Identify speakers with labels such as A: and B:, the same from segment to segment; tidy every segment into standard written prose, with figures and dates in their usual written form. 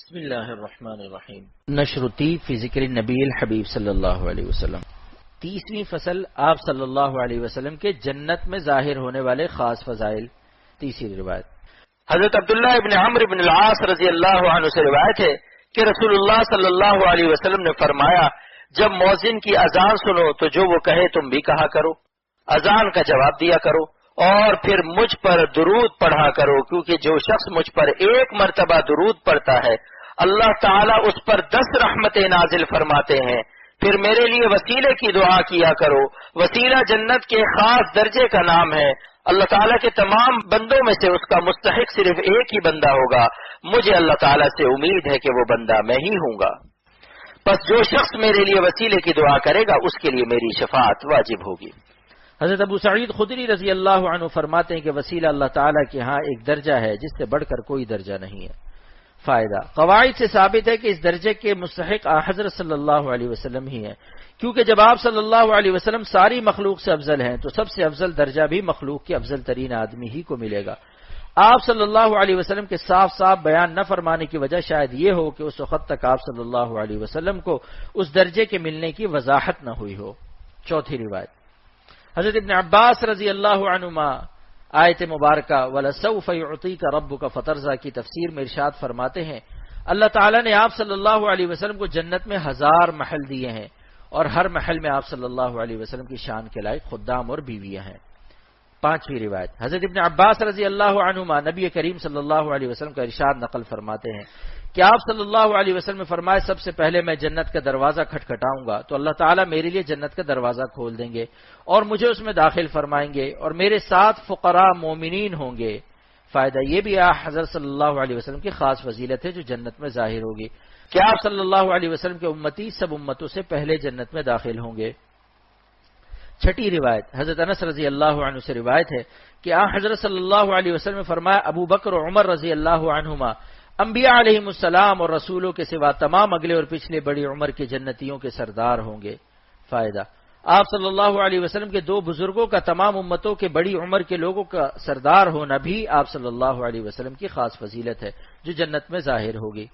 A: بسم اللہ الرحمن الرحیم۔ نشرتی فی ذکر النبی الحبیب صلی اللہ علیہ وسلم۔ 30ویں فصل آپ صلی اللہ علیہ وسلم کے جنت میں ظاہر ہونے والے خاص فضائل۔ تیسری روایت
B: حضرت عبداللہ ابن عمرو بن العاص رضی اللہ عنہ سے روایت ہے کہ رسول اللہ صلی اللہ علیہ وسلم نے فرمایا، جب مؤذن کی اذان سنو تو جو وہ کہے تم بھی کہا کرو، اذان کا جواب دیا کرو اور پھر مجھ پر درود پڑھا کرو، کیونکہ جو شخص مجھ پر ایک مرتبہ درود پڑھتا ہے اللہ تعالیٰ اس پر 10 رحمتیں نازل فرماتے ہیں۔ پھر میرے لیے وسیلے کی دعا کیا کرو، وسیلہ جنت کے خاص درجے کا نام ہے، اللہ تعالیٰ کے تمام بندوں میں سے اس کا مستحق صرف ایک ہی بندہ ہوگا، مجھے اللہ تعالیٰ سے امید ہے کہ وہ بندہ میں ہی ہوں گا، بس جو شخص میرے لیے وسیلے کی دعا کرے گا اس کے لیے میری شفاعت واجب ہوگی۔
A: حضرت ابو سعید خدری رضی اللہ عنہ فرماتے ہیں کہ وسیلہ اللہ تعالیٰ کے ہاں ایک درجہ ہے جس سے بڑھ کر کوئی درجہ نہیں ہے۔ فائدہ قواعد سے ثابت ہے کہ اس درجے کے مستحق حضرت صلی اللہ علیہ وسلم ہی ہیں، کیونکہ جب آپ صلی اللہ علیہ وسلم ساری مخلوق سے افضل ہیں تو سب سے افضل درجہ بھی مخلوق کے افضل ترین آدمی ہی کو ملے گا۔ آپ صلی اللہ علیہ وسلم کے صاف صاف بیان نہ فرمانے کی وجہ شاید یہ ہو کہ اس وقت تک آپ صلی اللہ علیہ وسلم کو اس درجے کے ملنے کی وضاحت نہ ہوئی ہو۔ چوتھی روایت حضرت ابن عباس رضی اللہ عنہما آیت مبارکہ وَلَسَوْفَ يُعْطِيكَ رَبُّكَ فَتَرْضَىٰ کی تفسیر میں ارشاد فرماتے ہیں، اللہ تعالیٰ نے آپ صلی اللہ علیہ وسلم کو جنت میں 1000 محل دیے ہیں اور ہر محل میں آپ صلی اللہ علیہ وسلم کی شان کے لائق خدام اور بیویاں ہیں۔ پانچویں روایت حضرت ابن عباس رضی اللہ عنہما نبی کریم صلی اللہ علیہ وسلم کا ارشاد نقل فرماتے ہیں کہ آپ صلی اللہ علیہ وسلم نے فرمایا، سب سے پہلے میں جنت کا دروازہ کھٹکھٹاؤں گا تو اللہ تعالیٰ میرے لیے جنت کا دروازہ کھول دیں گے اور مجھے اس میں داخل فرمائیں گے اور میرے ساتھ فقراء مومنین ہوں گے۔ فائدہ یہ بھی حضرت صلی اللہ علیہ وسلم کی خاص فضیلت ہے جو جنت میں ظاہر ہوگی کہ آپ صلی اللہ علیہ وسلم کے امتی سب امتوں سے پہلے جنت میں داخل ہوں گے۔ چھٹی روایت حضرت انس رضی اللہ عنہ سے روایت ہے کہ حضرت صلی اللہ علیہ وسلم نے فرمایا، ابو بکر و عمر رضی اللہ عنہما انبیاء علیہم السلام اور رسولوں کے سوا تمام اگلے اور پچھلے بڑی عمر کے جنتیوں کے سردار ہوں گے۔ فائدہ آپ صلی اللہ علیہ وسلم کے 2 بزرگوں کا تمام امتوں کے بڑی عمر کے لوگوں کا سردار ہونا بھی آپ صلی اللہ علیہ وسلم کی خاص فضیلت ہے جو جنت میں ظاہر ہوگی۔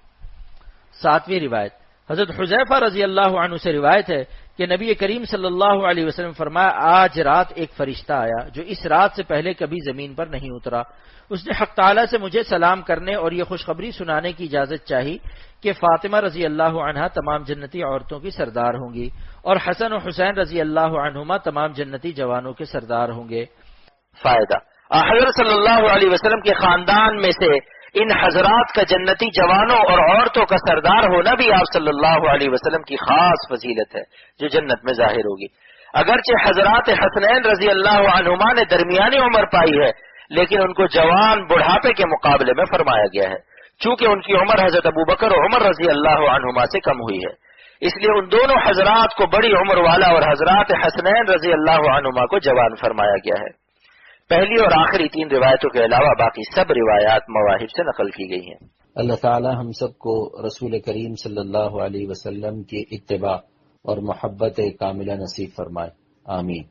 A: 7ویں روایت حضرت حذیفہ رضی اللہ عنہ سے روایت ہے کہ نبی کریم صلی اللہ علیہ وسلم فرمایا، آج رات ایک فرشتہ آیا جو اس رات سے پہلے کبھی زمین پر نہیں اترا، اس نے حق تعالیٰ سے مجھے سلام کرنے اور یہ خوشخبری سنانے کی اجازت چاہی کہ فاطمہ رضی اللہ عنہا تمام جنتی عورتوں کی سردار ہوں گی اور حسن و حسین رضی اللہ عنہما تمام جنتی جوانوں کے سردار ہوں گے۔
B: فائدہ حضرت صلی اللہ علیہ وسلم کے خاندان میں سے ان حضرات کا جنتی جوانوں اور عورتوں کا سردار ہونا بھی آپ صلی اللہ علیہ وسلم کی خاص فضیلت ہے جو جنت میں ظاہر ہوگی۔ اگرچہ حضرات حسنین رضی اللہ عنہما نے درمیانی عمر پائی ہے لیکن ان کو جوان بڑھاپے کے مقابلے میں فرمایا گیا ہے، چونکہ ان کی عمر حضرت ابو بکر و عمر رضی اللہ عنہما سے کم ہوئی ہے، اس لیے ان دونوں حضرات کو بڑی عمر والا اور حضرات حسنین رضی اللہ عنہما کو جوان فرمایا گیا ہے۔ پہلی اور آخری 3 روایتوں کے علاوہ باقی سب روایات مواہب سے نقل کی گئی ہیں۔
C: اللہ تعالی ہم سب کو رسول کریم صلی اللہ علیہ وسلم کی اتباع اور محبت کاملہ نصیب فرمائے، آمین۔